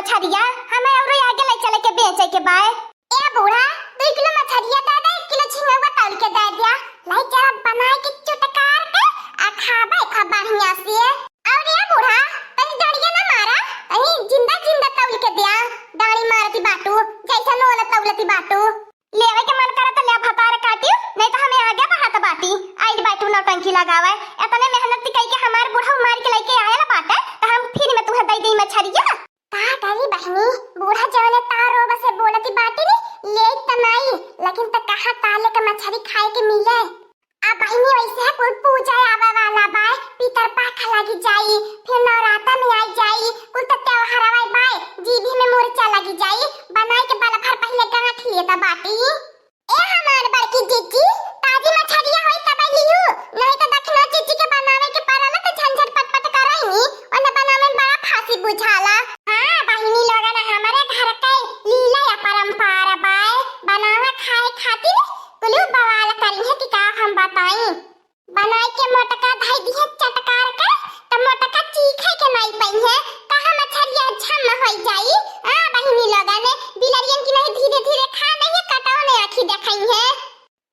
मछरिया हमें और आगे ले चले के बेचे के बाय। ए बूढ़ा 2 किलो मछरिया दे दे, 1 किलो झींगा तौल के दे दिया। लाई जरा बना के चटकार के आ खाबे खा बढ़िया से। और ए बूढ़ा तनी डड़िया ना मारा, तनी जिंदा जिंदा तौल के दिया। दाढ़ी मारती बाटू जैसा नोला तौलती बाटू। लेवे के मन करत ले भतार काटी, नहीं तो हमें आगे बढ़त बाटी। आई बाटू नौटंकी लगावे, इतने मेहनत कई के हमार बूढ़ा मार के लेके आया ना बाटे, तो हम फिर में तुम्हें दे दी मछरिया। का करी बहनी, बूढ़ा जौने तारो बसे बोलती बाटी नी ले त नहीं, लेकिन त कहा ताले का मछरी खाए के मिले। आ बहनी वैसे कोई पूजा आवे वाला बाय, पितर पाखा लगी जाई, फिर नवरात्र में आई जाई, कुल त त्योहार आवे बाय, जीभी में मूर्छा लगी जाई, बनाई के बाला भर पहले गांठ लिए त बाटी। ए हमार बड़की जीजी ताजी मछरिया होई तब लियू, नहीं त दखनो जीजी के बनावे के परला त झंझट पटपट कराईनी, ओने बनावे में बड़ा फांसी बुझाला। हां बहनी लोगन हमारे घर के लीला या परंपरा बाय, बनावा खाए खातिर कुलू बवाल करी है कि का हम बताई। बनाई के मोटका धाई दी है चटकार के, त मोटका चीखे के नहीं पई है, कहा मछरिया झम होई जाई। हां बहनी लोगन बिलरियन की नहीं धीरे धीरे खा नहीं कटाने आंखी देखाई है।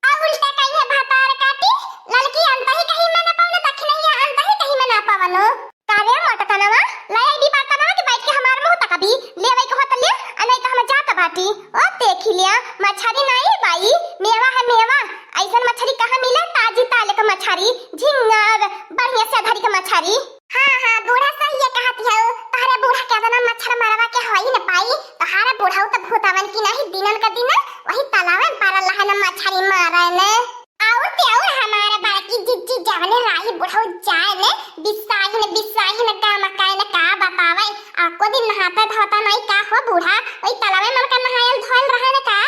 आ उल्टा कहीं है भतार काटी, लड़की अंत ही कहीं में ना पावनो, दखिनैया अंत ही कहीं में ना पावनो। कावे मोटका नवा लाई दी बात ना कि बैठ के हमार मुंह तक भी लेवे के होत ले, आ नहीं तो हम जात बाटी। ओ देख लिया मछरी नहीं बाई, मेवा है मेवा। ऐसन मछरी कहां मिले, ताजी ताले का मछरी, झींगा बढ़िया से धरी का मछरी। हां हां बूढ़ा सही है कहत है, तारे बूढ़ा के ना मच्छर मारवा के होई न पाई, तारे बूढ़ा त भूतावन की नहीं दिनन का दिन वही तालावन पार लहन मछरी मारे ने। आउ ते आउ हमारे बाकी जिज्जी जाने राही बूढ़ा जाए ने बिसाही ने का मकाई ने का बतावे। आपको दिन नहाता धोता नहीं का हो बूढ़ा, वही तालावे मन का नहायल धोल रहा ने का।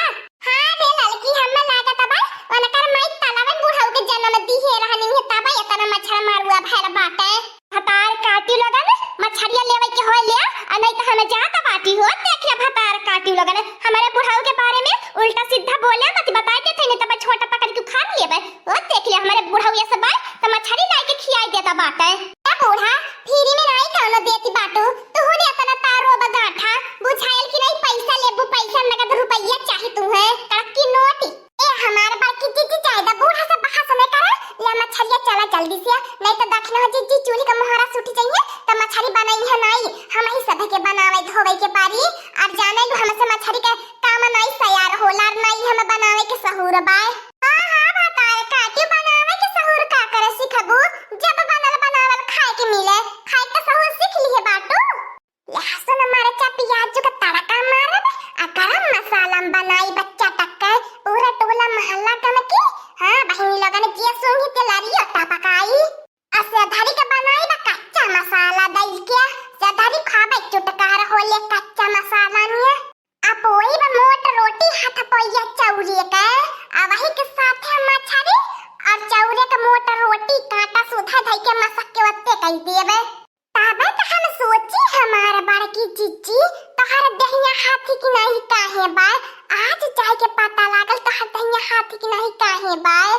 हां रे लड़की हमें लागत बा वनकर मई तालावे बूढ़ा के जन्म दी है रहनी है तब इतना मच्छर मारुआ भैर बाटे। भतार काटी लगन मछरिया लेवे के हो ले, आ नहीं तो हमें जाता बाटी हो। देख ले भतार काटी लगन हमारे बुढ़ाऊ के बारे में उल्टा सीधा बोले मत बताए थे नहीं तब छोटा पकड़ के खा लिए बे। ओ देख ले हमारे बुढ़ाऊ ये सब त मछरी लाई के खियाई देता बाटे। ए बूढ़ा फ्री में नहीं कौनो देती बाटू, तू ने अपना तारो बगाठा बुझाइल की नहीं पैसा लेबू, पैसा नगद रुपया चाहि तू है कड़की नोटी। ए हमार बाकी जीजी चाहिदा बूढ़ा से बहा समय करा ले मछरिया चला जल्दी से, नहीं तो दखना जीजी चूल्हे का मोहरा सूट जाइए त मछरी बनाई है नहीं, हम ही सब के बनावे धोवे के पारी। और जाने लो हमसे मछरी का काम नहीं तैयार होला नहीं, हम बनावे के सहूर बाय। हां हां बताए काटी बनावे के सहूर का करे सिखबू, जब बनावल खाए के मिले, खाए का सहूर सीख लिए बाटू। लहसुन मरचा प्याज का तड़का मारब आ गरम मसाला बनाई बच्चा टक्कर पूरा टोला मोहल्ला का में की। हां बहनी लोगन के सोंगी तेलारी अटा पकाई, असे धरी का बनाई बा कच्चा मसाला दई के, से धरी खाबे चटकार होले कच्चा मसाला निया। अब वही बा मोट रोटी हाथ पइया चौरी के, आ वही के साथ मछरी और चौरे का मोट रोटी काटा सुधा धई के मसक के वत्ते कई देबे। ताबे त हम सोची हमार बड़की जीजी तोहर दहिया हाथी की नहीं काहे बाय, आज जाए के पता लागल तोहर दहिया हाथी की नहीं काहे बाय।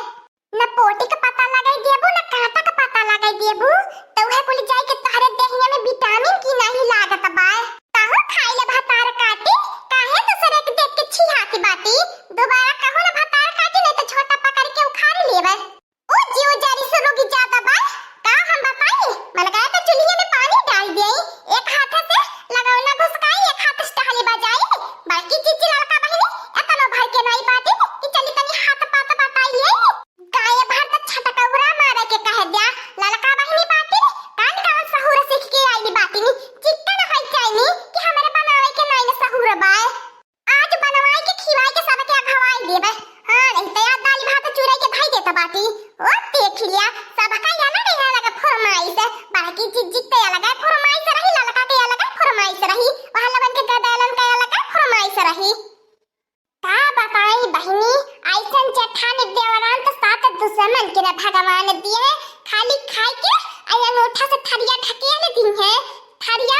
न पोटी का पता लगाई देबू न कांटा का पता लगाई देबू, तो वह कुल जाए के तोहर दहिया में विटामिन की नहीं लागत बाय। काहो खाइले भतार काटी, काहे दूसरे के देख के छिहाती बाटी, दोबारा कहो न भतार काटी नहीं तो छोटा पकड़ के उखाड़ लेबे। ओ जीव जारी से रोगी ज्यादा बाय, का हम बताई मन गए तो चुल्हे में पानी डाल देई, एक हाथ से लगावना घुसकाई, एक हाथ से टहली बजाई। बाकी जीजी लड़का बहिनी एतनो भर के नहीं बाटी कि चली तनी हाथ पात बताइए, गाय भर तक छटकौरा मारे के कह दिया। लड़का बहिनी बाटी कान का सहूर सीख के आई बाटी नी, चिकन होई चाहिए कि हमारे बनावे के नहीं सहूर बाय। आज बनवाई के खिवाई के सब के घवाई देबे। हां नहीं तो याद दाल भात चूराई के भाई देता बाटी। ओ देख लिया सबका याला नहीं लगा फरमाइश, बाकी जीजी ते लगा फरमाइश रही, लड़का के लगा फरमाइश रही, वहां लगन के गदालन के लगा फरमाइश रही। का बताई बहनी ऐसन जेठानी देवरान तो साथ दुश्मन के भगवान दिए, खाली खाए के आया नोठा से थरिया ढकिया ने दी है, थरिया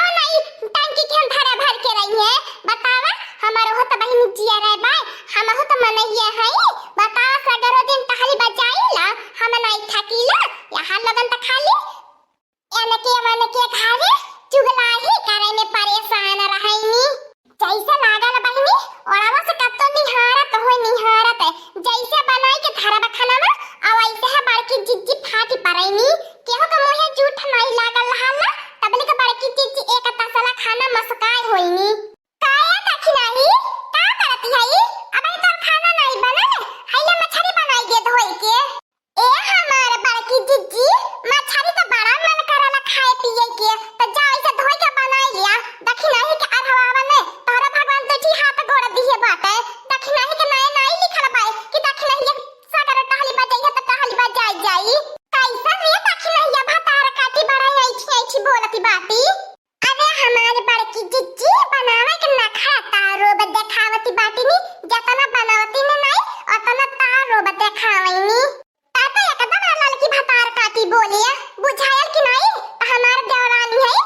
मसकाय होइनी काया दखिनाही का करती हई अबे तो खाना नहीं बनल हैले मछली बनाई गे धोई के ए हमार बड़की जिज्जी मछली तो बड़ा मन करला खाए पिए के तो जा ऐसे धोई के बनाई लिया दखिनाही के अरहवावा ने तोरा भगवान तो जी हाथ गोड़ दिए बाटे दखिनाही के नए नए लिखल बाई कि दखिनाही सागर टहली बजाई है तो टहली बजाई जाई कैसा रे दखिनाही भतार काटी बड़ा आई बोलती बाती अरे हमारे बड़की जिज्जी बनावे के ना खाता रोब देखावती बाटी नी जतना बनावती ने नहीं उतना ता रोब देखावईनी ताता एकदम ललकी भतार काटी बोलिया बुझायल कि नहीं हमार देवरानी है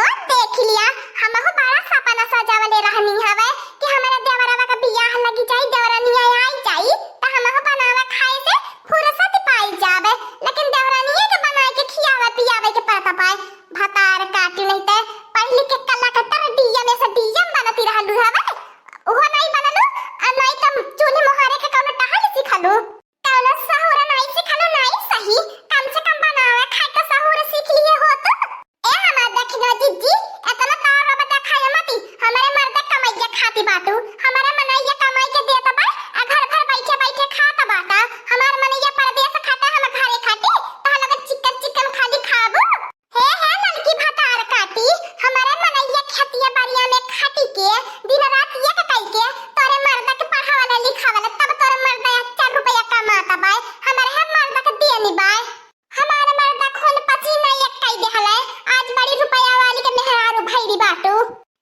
और देख लिया हमहु बड़ा सपना सजावले रहनी हवे कि हमारे देवरावा का बियाह लगी जाई देवरानी आई जाई त हमहु बनावा खाए से फुर्सत पाई जावे लेकिन देवरानी के बनाए के खियावे पियावे के पता पाए भतार काटी नहीं ते पहले के कला कतर डिया में से डिया बनती रहलु हवे ओहो नहीं बनलु आ नहीं त चूल्हे मोहरे के कोनो टहल सिखलु कोनो सहुरा नहीं सिखलु नहीं सही कम से कम बनावे खाए तो सहुरा सीख लिए हो तो ए हमार दखिना जिज्जी एतना तार बता खाए मती हमारे मर्द कमाइया खाती बाटू हमारे मनैया कमाई के देता बा आ घर घर बैठे बैठे खाता बाटा हमार मनैया परदेस खाता हम घरे खाती त लगे चिकन चिकन खाली खाबो हे लड़की भतार काटी हमारे मनैया खतिया बारिया में खाटी के दिन रात ये कटाई के तोरे मर्द के पढ़ावाला लिखावाला तब तोरे मर्द 4 रुपया कमाता बाय हमारे है मर्द के देनी बाय हमारे मर्द खून पसीना एक काई देहले आज बड़ी रुपया वाली के मेहरारू भैरी बाटू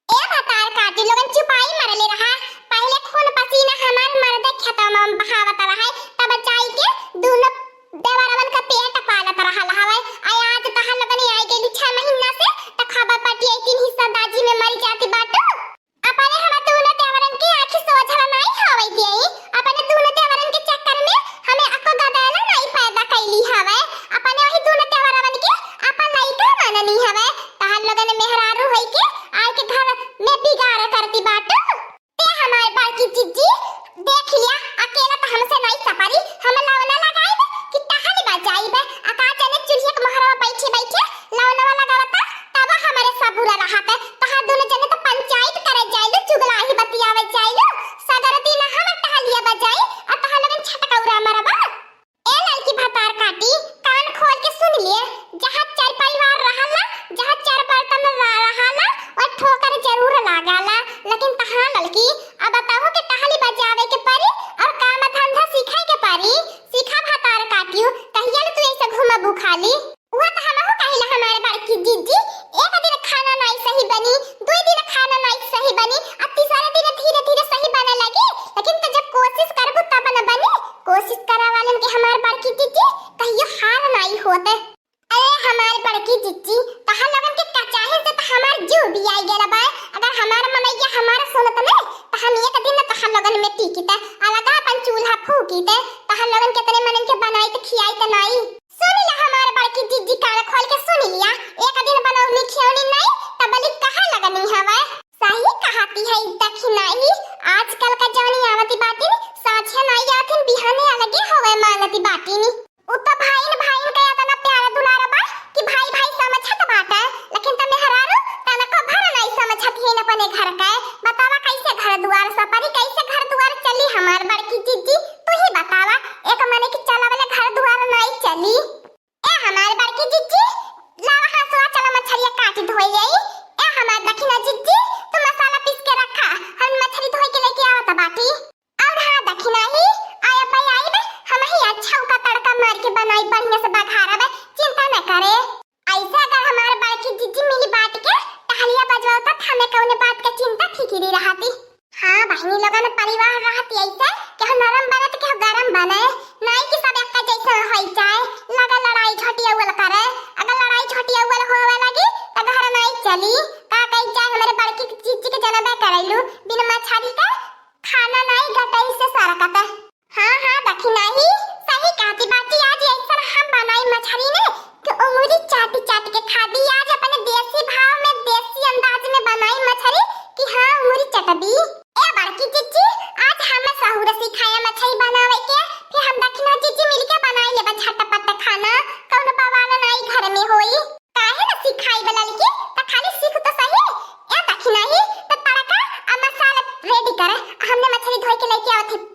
ए भतार काटी लोगन चुपाई मरले रहा पहले खून पसीना हमार मर्द खेता में बहावत रहा तब जाई के दोनों देवरवन का पेट पालत रहल हवे आज तहल बनी आई गेली 6 महीना से त खबर पटी 3 हिस्सा दाजी में मर जाती बाटू अपने हम दोनों देवरन की आंखी सोझल नहीं हवे देई अपने दोनों देवरन के चक्कर में हमें अको गदाला नहीं पैदा कैली हवे अपने वही दोनों देवरवन के अपन लइका माननी हवे तहल लगन मेहरारू होई के आय के घर में बिगाड़ करती बाटू ते हमार बाकी जिज्जी देख लिया अकेला तो हमसे नहीं सपारी हम लवना लगाई कि टहल बजाई आका चले चुलिया के महरवा बैठे बैठे लवना लगावता तब हमारे सबूरा रहते तहां दोनों जने तो पंचायत करे जाइलो चुगलाही बतियावे जाइलो सगर दिन हम टहलिया बजाई और तहां लगन छटकौरा मरबा ए लड़की भतार काटी कान खोल के सुन लिए जहां 4 परिवार रहला जहां 4 बर्तन रहला और ठोकर जरूर लगाला लेकिन तहां लड़की अब बताओ कि टहली बजावे के परी और काम धंधा सीखे के परी सीखा भतार काटियो कहिया तू ऐसे घुमबू खाली उहा त हमहु कहिला हमारे बड़की दीदी एक दिन खाना नहीं सही बनी 2 दिन खाना नहीं सही बनी अब तीसरे दिन धीरे धीरे सही बने लगी लेकिन तो जब कोशिश करबू तब न बनी कोशिश करा वालन के हमारे बड़की दीदी कहियो हार नहीं होते अरे हमारे बड़की दीदी तहां लगन के कचाहे से त हमार जीव भी आई गेला बा अगर हमार मनैया हमार सुनत ने त हम एक दिन तहां लगन में टिकीते अलगा अपन चूल्हा फूकीते तहां लगन के तने मनन के बनाई त खियाई त नहीं सुन ले हमारे बड़की दीदी कान खोल के सुन लिया एक दिन बनौनी खियौनी नहीं तबली कहां लगनी हवे सही कहती है दखिनाही आजकल का जवनी आवती बाती साझे नहीं आथिन बिहाने अलगे होवे मांगती बाती नी उ त भाईन के इतना प्यारा दुलारा बा कि भाई भाई समझत बाटा लेकिन त मेहरारू तना को भर नहीं समझत है अपने घर का बतावा कैसे घर दुआर सपरी कैसे घर दुआर चली हमार बड़की दीदी तू ही बतावा एक मने की चला वाले घर दुआर नहीं चली ए हमार बड़की दीदी लावा हसुआ चला मछलिया काटी धोई गई ए हमार दखिना दीदी तू मसाला पीस के रखा हम मछली धोई के लेके आवत बाटी और हां दखिना ही आया भाई आई बे हम ही अच्छा का तड़का मार के बनाई बढ़िया से बघारा बे चिंता न करे ऐसा अगर हमार बड़की दीदी मिली बात के टहलिया बजवाता हमें कौने बात का चिंता फिकिरी रहती हां बहनी लोगन परिवार रहती ऐसे कि हम नरम बने तो कि गरम बने नहीं कि सब एक जैसा होई जाए लगा लड़ाई झटिया उल करे अगर लड़ाई झटिया उल होवे लगी त घर नहीं चली का कहि जाए हमारे बड़की दीदी के जनबे करैलू बिन मछली का खाना नहीं गटई से सरकता हां दखिना ही सही कहती बाती आज ऐसा हम बनाई मछली ने कि उंगली चाटी चाटी के खा दी आज अपने देसी भाव में देसी अंदाज में बनाई मछली कि हां उंगली चटबी ए बड़की दीदी आज हमें सहूर सिखाया मछली बनावे के फिर हम दखिना दीदी मिलके बनाई लेबा झटपट खाना कौन बवाल नहीं घर में होई काहे न सिखाई वाला लिखी त खाली सीख तो सही ए दखिना करे, हमने मछली धोई के लेके आवत थी